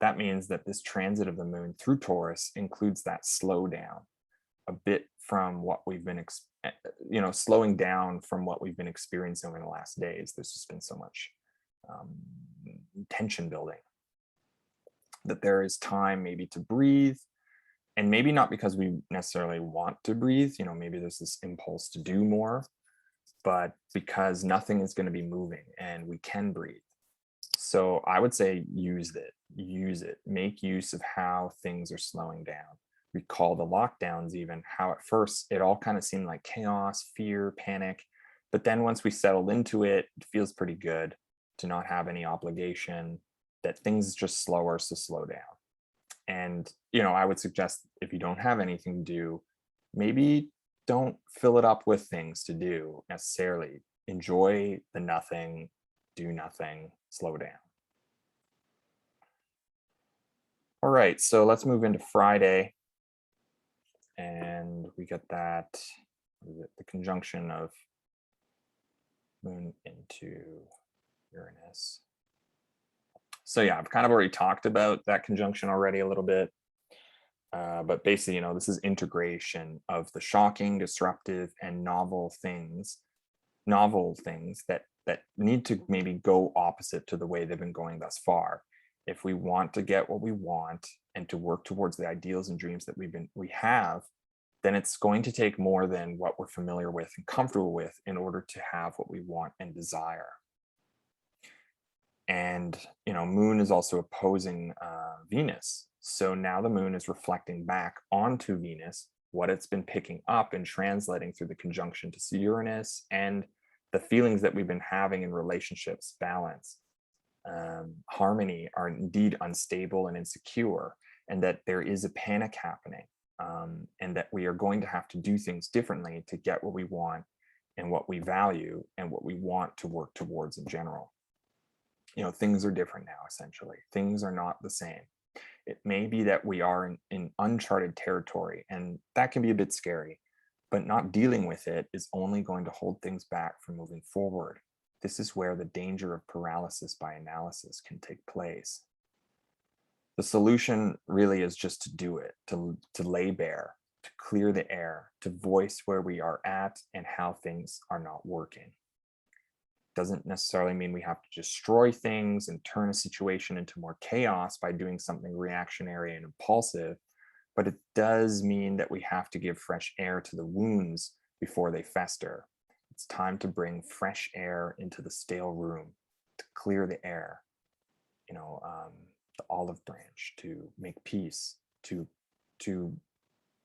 A: That means that this transit of the moon through Taurus includes that slowdown a bit from what we've been, slowing down from what we've been experiencing in the last days. There's just been so much tension building that there is time maybe to breathe. And maybe not because we necessarily want to breathe, maybe there's this impulse to do more, but because nothing is going to be moving and we can breathe. So I would say use it, make use of how things are slowing down. Recall the lockdowns, even how at first it all kind of seemed like chaos, fear, panic. But then once we settled into it, it feels pretty good to not have any obligation, that things just slower, so slow down. And, I would suggest if you don't have anything to do, maybe don't fill it up with things to do necessarily. Enjoy the nothing, do nothing, slow down. All right, so let's move into Friday. And we get that, the conjunction of moon into Uranus. So yeah, I've kind of already talked about that conjunction already a little bit. But basically, this is integration of the shocking, disruptive, and novel things that need to maybe go opposite to the way they've been going thus far. If we want to get what we want and to work towards the ideals and dreams that we have, then it's going to take more than what we're familiar with and comfortable with in order to have what we want and desire. And, moon is also opposing Venus. So now the moon is reflecting back onto Venus what it's been picking up and translating through the conjunction to Uranus and the feelings that we've been having in relationships, balance, harmony, are indeed unstable and insecure, and that there is a panic happening, and that we are going to have to do things differently to get what we want and what we value and what we want to work towards in general. Things are different now, essentially. Things are not the same. It may be that we are in uncharted territory, and that can be a bit scary, but not dealing with it is only going to hold things back from moving forward. This is where the danger of paralysis by analysis can take place. The solution really is just to do it, to lay bare, to clear the air, to voice where we are at and how things are not working. Doesn't necessarily mean we have to destroy things and turn a situation into more chaos by doing something reactionary and impulsive, but it does mean that we have to give fresh air to the wounds before they fester. It's time to bring fresh air into the stale room, to clear the air, the olive branch, to make peace, to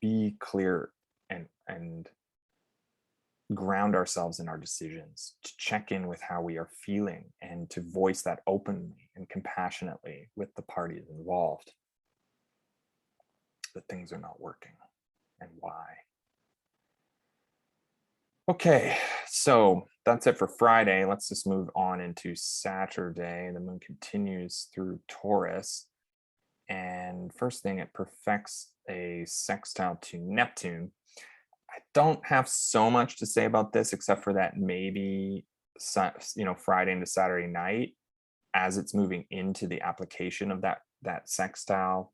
A: be clear and ground ourselves in our decisions, to check in with how we are feeling and to voice that openly and compassionately with the parties involved, that things are not working and why. Okay, so that's it for Friday. Let's just move on into Saturday. The moon continues through Taurus. And first thing, it perfects a sextile to Neptune. I don't have so much to say about this, except for that maybe, Friday into Saturday night, as it's moving into the application of that sextile,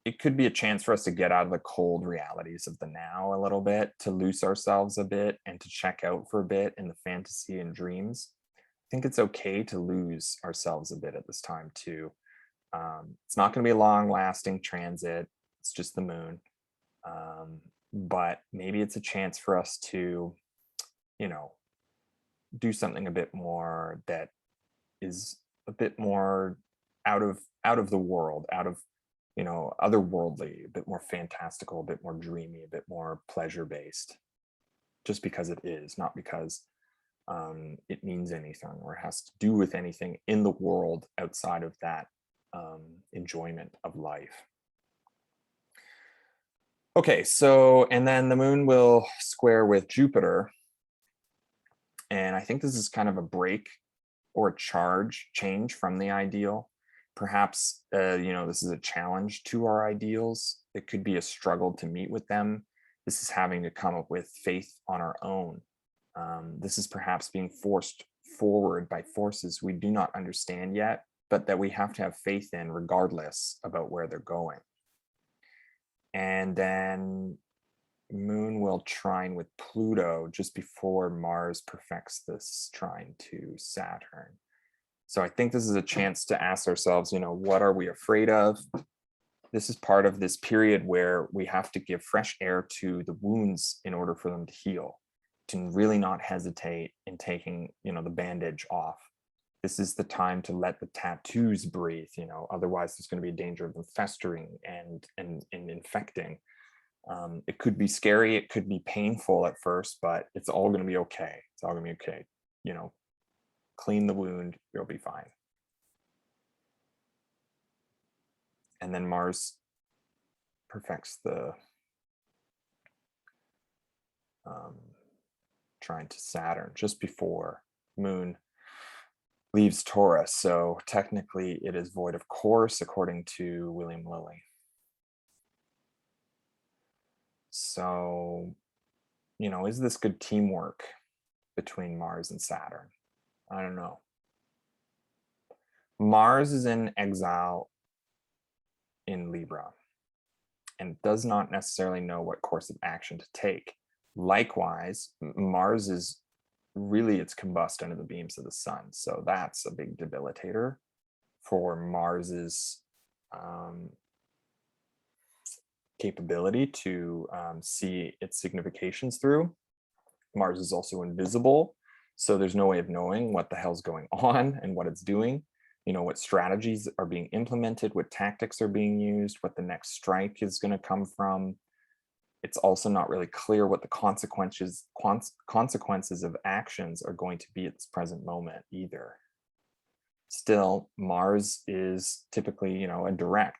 A: it could be a chance for us to get out of the cold realities of the now a little bit, to loose ourselves a bit and to check out for a bit in the fantasy and dreams. I think it's okay to lose ourselves a bit at this time too. It's not going to be a long lasting transit. It's just the moon. But maybe it's a chance for us to, do something a bit more that is a bit more out of the world, out of, otherworldly, a bit more fantastical, a bit more dreamy, a bit more pleasure based, just because it is, not because it means anything or has to do with anything in the world outside of that enjoyment of life. Okay, so, and then the moon will square with Jupiter. And I think this is kind of a break or a change from the ideal. Perhaps, this is a challenge to our ideals. It could be a struggle to meet with them. This is having to come up with faith on our own. This is perhaps being forced forward by forces we do not understand yet, but that we have to have faith in regardless about where they're going. And then moon will trine with Pluto just before Mars perfects this trine to Saturn. So I think this is a chance to ask ourselves, what are we afraid of? This is part of this period where we have to give fresh air to the wounds in order for them to heal, to really not hesitate in taking, the bandage off. This is the time to let the tattoos breathe, otherwise there's going to be a danger of them festering and infecting. It could be scary, it could be painful at first, but it's all going to be okay. It's all going to be okay. Clean the wound, you'll be fine. And then Mars perfects the trine to Saturn just before moon leaves Taurus. So technically it is void of course, according to William Lilly. So, is this good teamwork between Mars and Saturn? I don't know. Mars is in exile in Libra and does not necessarily know what course of action to take. Likewise, Mars is really, it's combust under the beams of the sun. So that's a big debilitator for Mars's capability to see its significations through. Mars is also invisible, so there's no way of knowing what the hell's going on and what it's doing, what strategies are being implemented, what tactics are being used, what the next strike is going to come from. It's also not really clear what the consequences of actions are going to be at this present moment either. Still, Mars is typically, a direct,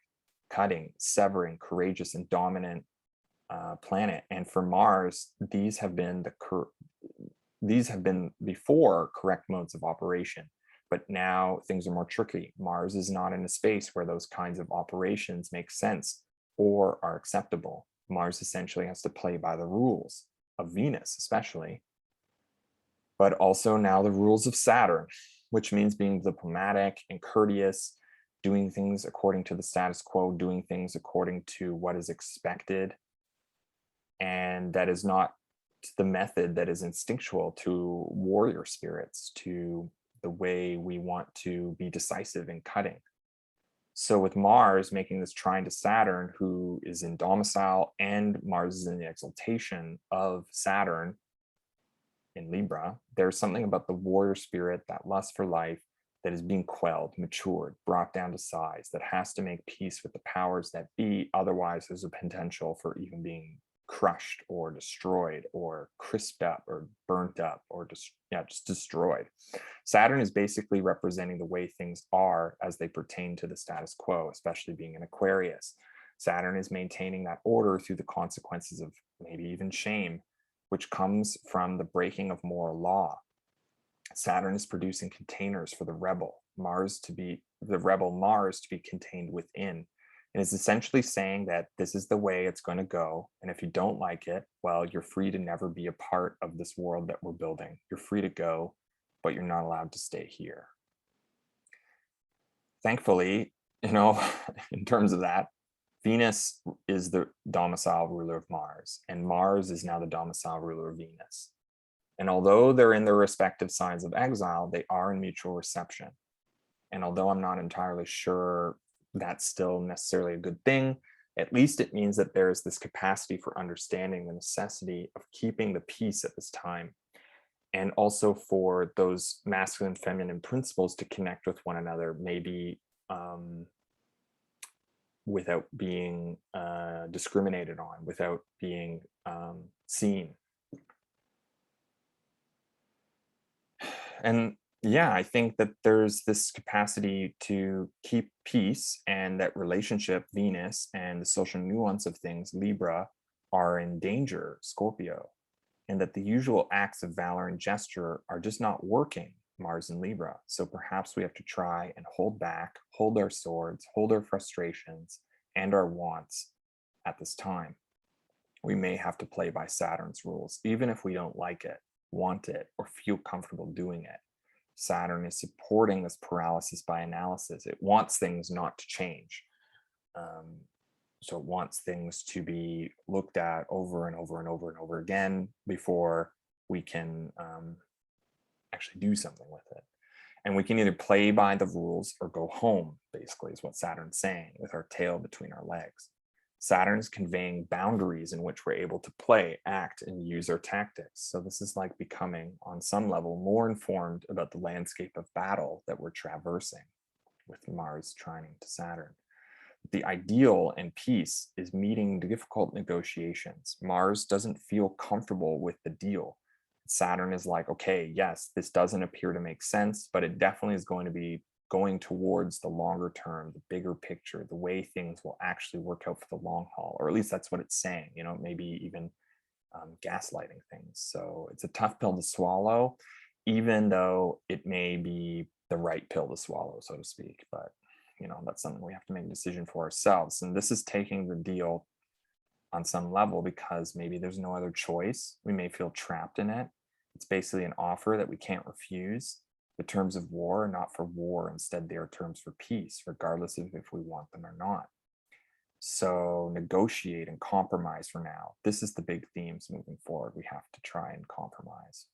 A: cutting, severing, courageous, and dominant planet. And for Mars, these have been before correct modes of operation. But now things are more tricky. Mars is not in a space where those kinds of operations make sense or are acceptable. Mars essentially has to play by the rules of Venus, especially, but also now the rules of Saturn, which means being diplomatic and courteous doing things according to the status quo, doing things according to what is expected. And that is not the method that is instinctual to warrior spirits, to the way we want to be decisive in cutting. So with Mars making this trine to Saturn, who is in domicile, and Mars is in the exaltation of Saturn in Libra, there's something about the warrior spirit, that lust for life, that is being quelled, matured, brought down to size, that has to make peace with the powers that be. Otherwise, there's a potential for even being crushed or destroyed or crisped up or burnt up or just destroyed. Saturn is basically representing the way things are as they pertain to the status quo, especially being in Aquarius. Saturn is maintaining that order through the consequences of maybe even shame, which comes from the breaking of moral law. Saturn is producing containers for the rebel Mars to be contained within. And it's essentially saying that this is the way it's going to go. And if you don't like it, well, you're free to never be a part of this world that we're building. You're free to go, but you're not allowed to stay here. Thankfully, in terms of that, Venus is the domicile ruler of Mars, and Mars is now the domicile ruler of Venus. And although they're in their respective signs of exile, they are in mutual reception. And although I'm not entirely sure that's still necessarily a good thing, at least it means that there is this capacity for understanding the necessity of keeping the peace at this time, and also for those masculine and feminine principles to connect with one another, maybe without being discriminated on, without being seen. And yeah, I think that there's this capacity to keep peace, and that relationship, Venus, and the social nuance of things, Libra, are in danger, Scorpio, and that the usual acts of valor and gesture are just not working, Mars and Libra. So perhaps we have to try and hold back, hold our swords, hold our frustrations and our wants at this time. We may have to play by Saturn's rules, even if we don't like it, want it, or feel comfortable doing it. Saturn is supporting this paralysis by analysis. It wants things not to change. So it wants things to be looked at over and over and over and over again before we can actually do something with it. And we can either play by the rules or go home, basically, is what Saturn's saying, with our tail between our legs. Saturn is conveying boundaries in which we're able to play, act, and use our tactics. So this is like becoming, on some level, more informed about the landscape of battle that we're traversing with Mars trining to Saturn. The ideal and peace is meeting difficult negotiations. Mars doesn't feel comfortable with the deal. Saturn is like, okay, yes, this doesn't appear to make sense, but it definitely is going to be going towards the longer term, the bigger picture, the way things will actually work out for the long haul, or at least that's what it's saying, maybe even gaslighting things. So it's a tough pill to swallow, even though it may be the right pill to swallow, so to speak. But, that's something we have to make a decision for ourselves. And this is taking the deal on some level because maybe there's no other choice. We may feel trapped in it. It's basically an offer that we can't refuse. The terms of war are not for war. Instead, they are terms for peace, regardless of if we want them or not. So negotiate and compromise for now. This is the big themes moving forward. We have to try and compromise,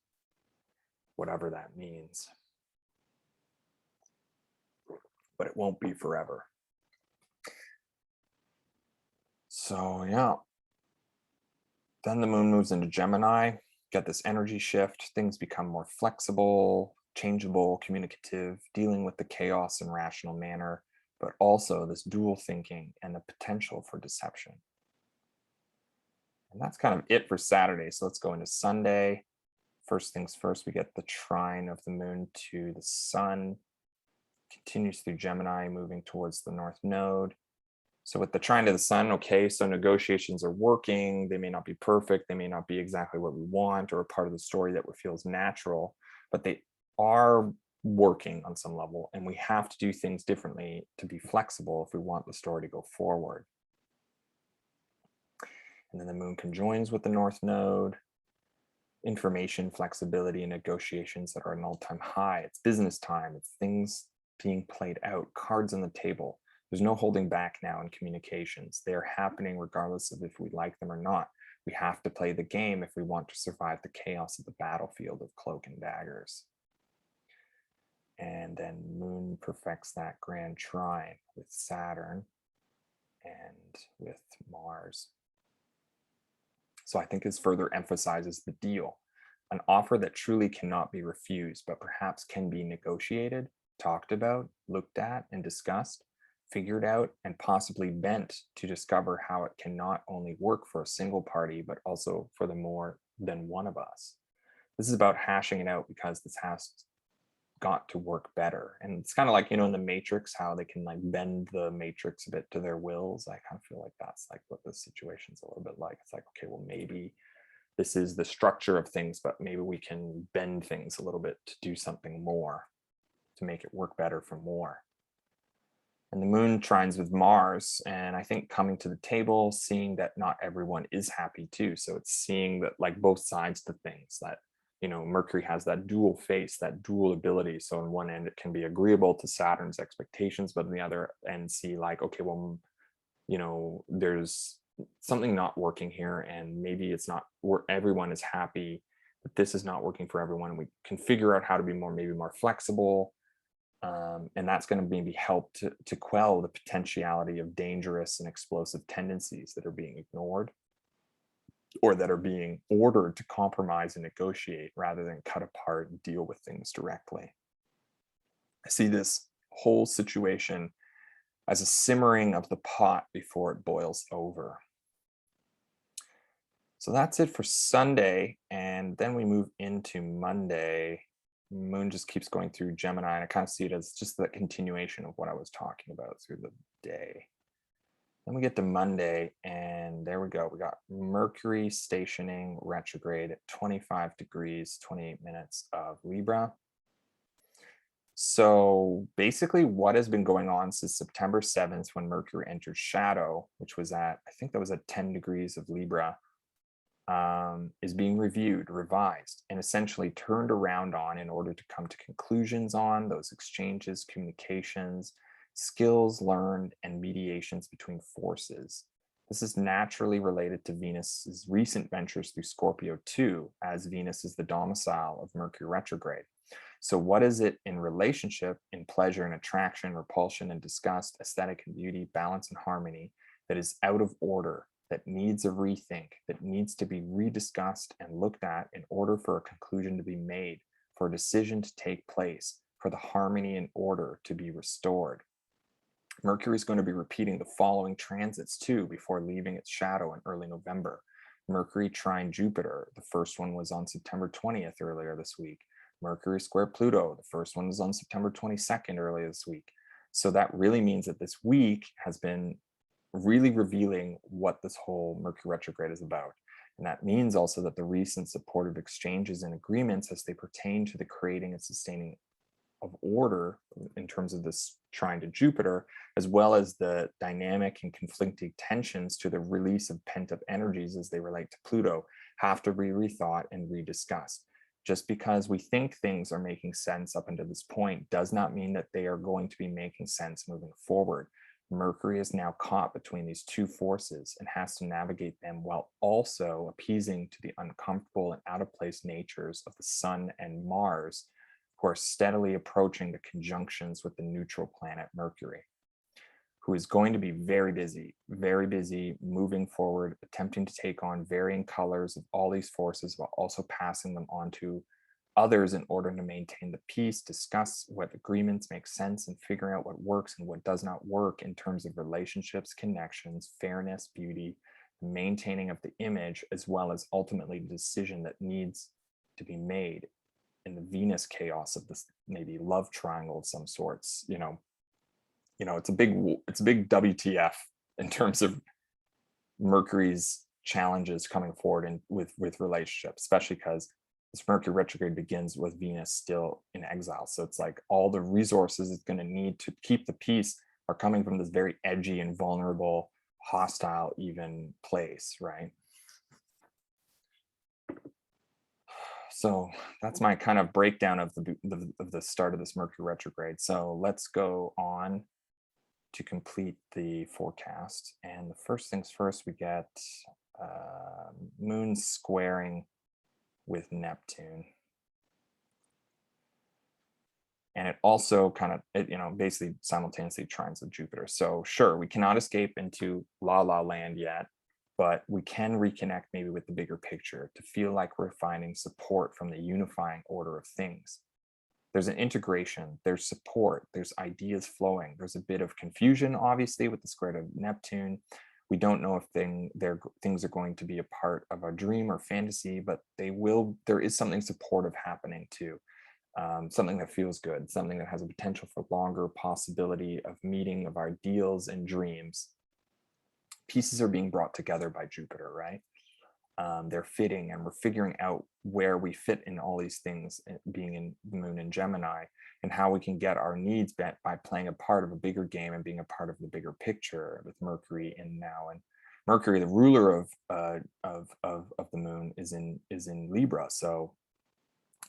A: whatever that means. But it won't be forever. So yeah. Then the moon moves into Gemini, get this energy shift. Things become more flexible, changeable, communicative, dealing with the chaos in rational manner, but also this dual thinking and the potential for deception. And that's kind of it for Saturday. So let's go into Sunday. First things first, we get the trine of the moon to the sun, continues through Gemini, moving towards the north node. So with the trine to the sun, okay, so negotiations are working. They may not be perfect. They may not be exactly what we want or a part of the story that feels natural, but they are working on some level, and we have to do things differently to be flexible if we want the story to go forward. And then the moon conjoins with the north node. Information, flexibility, and negotiations that are an all-time high. It's business time. It's things being played out, cards on the table. There's no holding back now in communications. They are happening regardless of if we like them or not. We have to play the game if we want to survive the chaos of the battlefield of cloak and daggers. And then Moon perfects that grand trine with Saturn and with Mars. So I think this further emphasizes the deal, an offer that truly cannot be refused, but perhaps can be negotiated, talked about, looked at and discussed, figured out, and possibly bent to discover how it can not only work for a single party, but also for the more than one of us. This is about hashing it out because this has got to work better. And it's kind of like, in the Matrix, how they can like bend the Matrix a bit to their wills. I kind of feel like that's like what this situation's a little bit like. It's like, okay, well, maybe this is the structure of things, but maybe we can bend things a little bit to do something more, to make it work better for more. And the Moon trines with Mars, and I think coming to the table, seeing that not everyone is happy too. So it's seeing that like both sides to things, that Mercury has that dual face, that dual ability. So on one end, it can be agreeable to Saturn's expectations, but on the other end, see like, okay, well, there's something not working here, and maybe it's not where everyone is happy, but this is not working for everyone. And we can figure out how to be maybe more flexible. And that's going to maybe help to quell the potentiality of dangerous and explosive tendencies that are being ignored, or that are being ordered to compromise and negotiate rather than cut apart and deal with things directly. I see this whole situation as a simmering of the pot before it boils over. So that's it for Sunday. And then we move into Monday. Moon just keeps going through Gemini, and I kind of see it as just the continuation of what I was talking about through the day. Then we get to Monday, and there we go. We got Mercury stationing retrograde at 25 degrees, 28 minutes of Libra. So basically what has been going on since September 7th, when Mercury entered shadow, which was I think that was at 10 degrees of Libra, is being reviewed, revised, and essentially turned around on in order to come to conclusions on those exchanges, communications, skills learned, and mediations between forces. This is naturally related to Venus's recent ventures through Scorpio 2, as Venus is the domicile of Mercury retrograde. So what is it in relationship, in pleasure and attraction, repulsion and disgust, aesthetic and beauty, balance and harmony, that is out of order, that needs a rethink, that needs to be rediscussed and looked at in order for a conclusion to be made, for a decision to take place, for the harmony and order to be restored? Mercury is going to be repeating the following transits too before leaving its shadow in early November. Mercury trine Jupiter. The first one was on September 20th earlier this week. Mercury square Pluto. The first one was on September 22nd earlier this week. So that really means that this week has been really revealing what this whole Mercury retrograde is about. And that means also that the recent supportive exchanges and agreements, as they pertain to the creating and sustaining of order in terms of this trine to Jupiter, as well as the dynamic and conflicting tensions to the release of pent-up energies as they relate to Pluto, have to be rethought and rediscussed. Just because we think things are making sense up until this point does not mean that they are going to be making sense moving forward. Mercury is now caught between these two forces and has to navigate them while also appeasing to the uncomfortable and out of place natures of the Sun and Mars, who are steadily approaching the conjunctions with the neutral planet Mercury, who is going to be very busy moving forward, attempting to take on varying colors of all these forces while also passing them on to others in order to maintain the peace, discuss what agreements make sense, and figure out what works and what does not work in terms of relationships, connections, fairness, beauty, the maintaining of the image, as well as ultimately the decision that needs to be made in the Venus chaos of this maybe love triangle of some sorts. It's a big WTF in terms of Mercury's challenges coming forward and with relationships, especially because this Mercury retrograde begins with Venus still in exile. So it's like all the resources it's going to need to keep the peace are coming from this very edgy and vulnerable, hostile even place, right? So that's my kind of breakdown of the start of this Mercury retrograde. So let's go on to complete the forecast. And the first things first, we get Moon squaring with Neptune. And it also kind of, basically simultaneously trines with Jupiter. So sure, we cannot escape into la la land yet, but we can reconnect maybe with the bigger picture to feel like we're finding support from the unifying order of things. There's an integration, there's support, there's ideas flowing. There's a bit of confusion, obviously, with the square of Neptune. We don't know if things are going to be a part of a dream or fantasy, but there is something supportive happening too. Something that feels good, something that has a potential for longer possibility of meeting of ideals and dreams. Pieces are being brought together by Jupiter, right? They're fitting, and we're figuring out where we fit in all these things, being in the Moon in Gemini, and how we can get our needs met by playing a part of a bigger game and being a part of the bigger picture with Mercury in now. And Mercury, the ruler of the Moon, is in Libra, so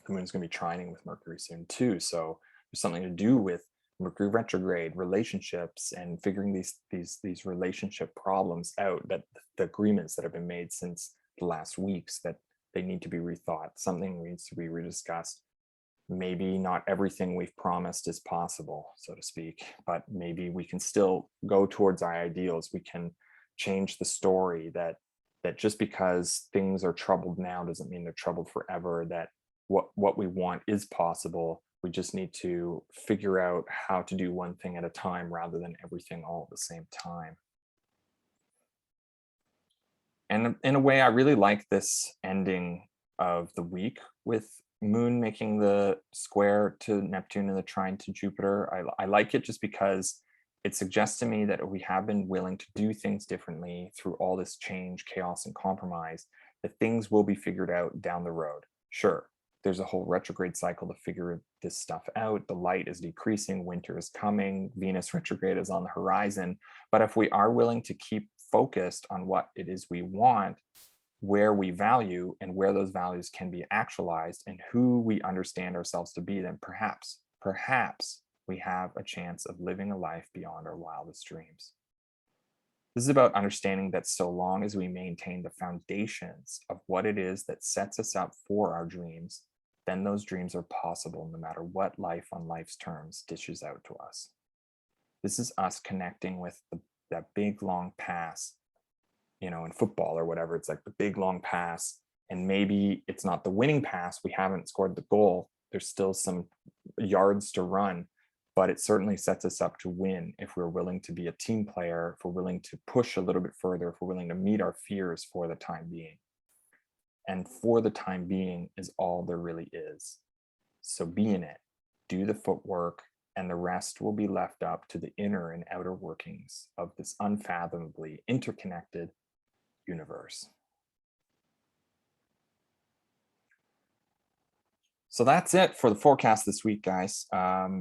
A: the Moon's going to be trining with Mercury soon too. So there's something to do with Mercury retrograde, relationships, and figuring these relationship problems out, that the agreements that have been made since the last weeks, that they need to be rethought. Something needs to be rediscussed. Maybe not everything we've promised is possible, so to speak, but maybe we can still go towards our ideals. We can change the story that just because things are troubled now doesn't mean they're troubled forever, that what we want is possible. We just need to figure out how to do one thing at a time rather than everything all at the same time. And in a way, I really like this ending of the week with Moon making the square to Neptune and the trine to Jupiter. I like it just because it suggests to me that we have been willing to do things differently through all this change, chaos, and compromise, that things will be figured out down the road. Sure, there's a whole retrograde cycle to figure this stuff out. The light is decreasing, winter is coming, Venus retrograde is on the horizon. But if we are willing to keep focused on what it is we want, where we value, and where those values can be actualized, and who we understand ourselves to be, then perhaps we have a chance of living a life beyond our wildest dreams. This is about understanding that so long as we maintain the foundations of what it is that sets us up for our dreams, then those dreams are possible no matter what life on life's terms dishes out to us. This is us connecting with that big long pass, in football or whatever. It's like the big long pass, and maybe it's not the winning pass. We haven't scored the goal. There's still some yards to run, but it certainly sets us up to win if we're willing to be a team player, if we're willing to push a little bit further, if we're willing to meet our fears for the time being. And for the time being is all there really is. So be in it, do the footwork, and the rest will be left up to the inner and outer workings of this unfathomably interconnected universe. So that's it for the forecast this week, guys. I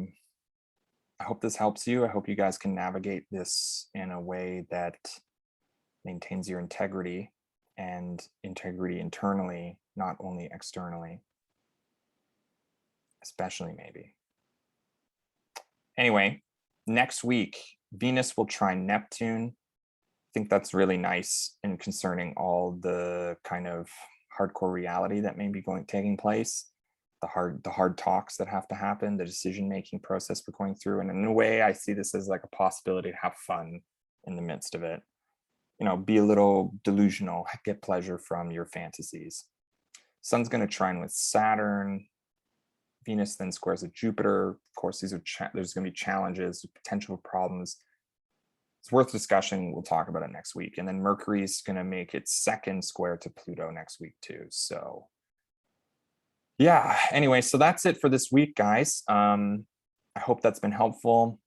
A: hope this helps you. I hope you guys can navigate this in a way that maintains your integrity, and integrity internally, not only externally, especially maybe. Anyway, next week, Venus will trine Neptune. I think that's really nice in concerning all the kind of hardcore reality that may be taking place, the hard talks that have to happen, the decision-making process we're going through. And in a way, I see this as like a possibility to have fun in the midst of it. Be a little delusional, get pleasure from your fantasies. Sun's going to trine with Saturn. Venus then squares with Jupiter. Of course, there's going to be challenges, potential problems. It's worth discussion. We'll talk about it next week. And then Mercury's going to make its second square to Pluto next week too. So yeah, anyway, so that's it for this week, guys. I hope that's been helpful.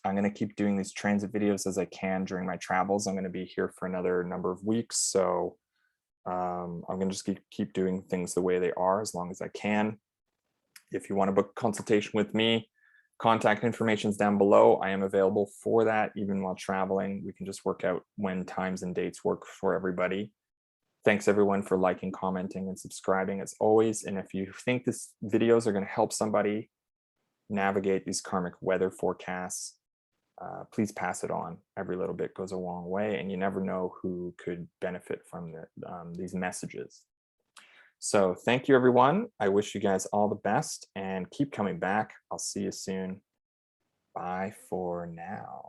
A: I'm going to keep doing these transit videos as I can during my travels. I'm going to be here for another number of weeks. So I'm going to just keep doing things the way they are as long as I can. If you want to book a consultation with me, contact information is down below. I am available for that even while traveling. We can just work out when times and dates work for everybody. Thanks everyone for liking, commenting, and subscribing as always. And if you think these videos are going to help somebody navigate these karmic weather forecasts, please pass it on. Every little bit goes a long way, and you never know who could benefit from these messages. So thank you, everyone. I wish you guys all the best and keep coming back. I'll see you soon. Bye for now.